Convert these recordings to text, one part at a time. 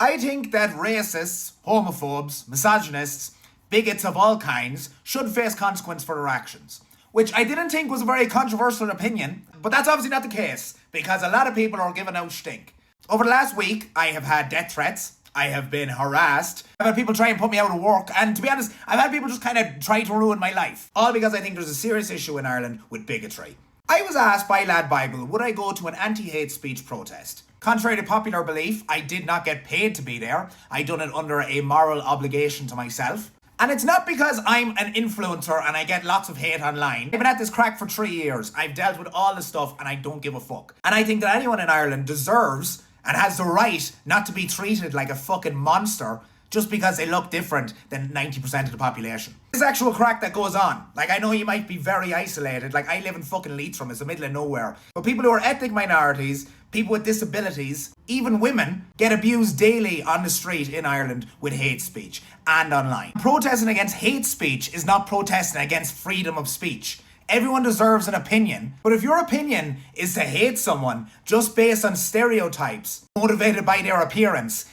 I think that racists, homophobes, misogynists, bigots of all kinds should face consequence for their actions. Which I didn't think was a very controversial opinion, but that's obviously not the case, because a lot of people are giving out stink. Over the last week, I have had death threats, I have been harassed, I've had people try and put me out of work, and to be honest, I've had people just kind of try to ruin my life. All because I think there's a serious issue in Ireland with bigotry. I was asked by Lad Bible, would I go to an anti-hate speech protest? Contrary to popular belief, I did not get paid to be there. I done it under a moral obligation to myself. And it's not because I'm an influencer and I get lots of hate online. I've been at this crack for 3 years. I've dealt with all this stuff and I don't give a fuck. And I think that anyone in Ireland deserves and has the right not to be treated like a fucking monster just because they look different than 90% of the population. This actual crack that goes on. Like, I know you might be very isolated. Like, I live in fucking Leitrim. It's the middle of nowhere. But people who are ethnic minorities, people with disabilities, even women, get abused daily on the street in Ireland with hate speech and online. Protesting against hate speech is not protesting against freedom of speech. Everyone deserves an opinion, but if your opinion is to hate someone just based on stereotypes, motivated by their appearance,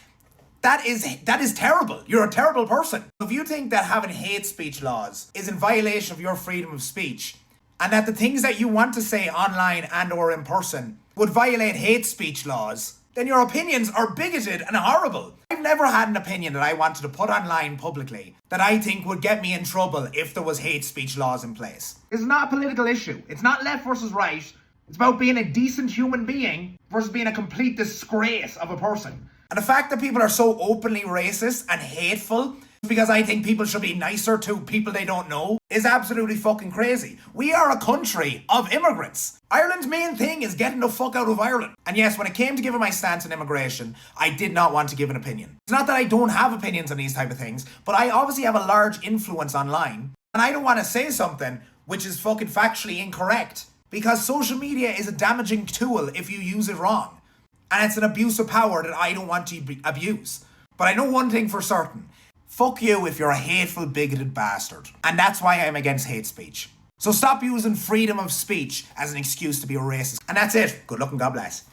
that is terrible. You're a terrible person. If you think that having hate speech laws is in violation of your freedom of speech, and that the things that you want to say online and or in person would violate hate speech laws, then your opinions are bigoted and horrible. I've never had an opinion that I wanted to put online publicly that I think would get me in trouble if there was hate speech laws in place. It's not a political issue. It's not left versus right. It's about being a decent human being versus being a complete disgrace of a person. And the fact that people are so openly racist and hateful because I think people should be nicer to people they don't know is absolutely fucking crazy. We are a country of immigrants. Ireland's main thing is getting the fuck out of Ireland. And yes, when it came to giving my stance on immigration, I did not want to give an opinion. It's not that I don't have opinions on these type of things, but I obviously have a large influence online, and I don't want to say something which is fucking factually incorrect, because social media is a damaging tool if you use it wrong. And it's an abuse of power that I don't want to abuse. But I know one thing for certain. Fuck you if you're a hateful, bigoted bastard. And that's why I'm against hate speech. So stop using freedom of speech as an excuse to be a racist. And that's it. Good luck and God bless.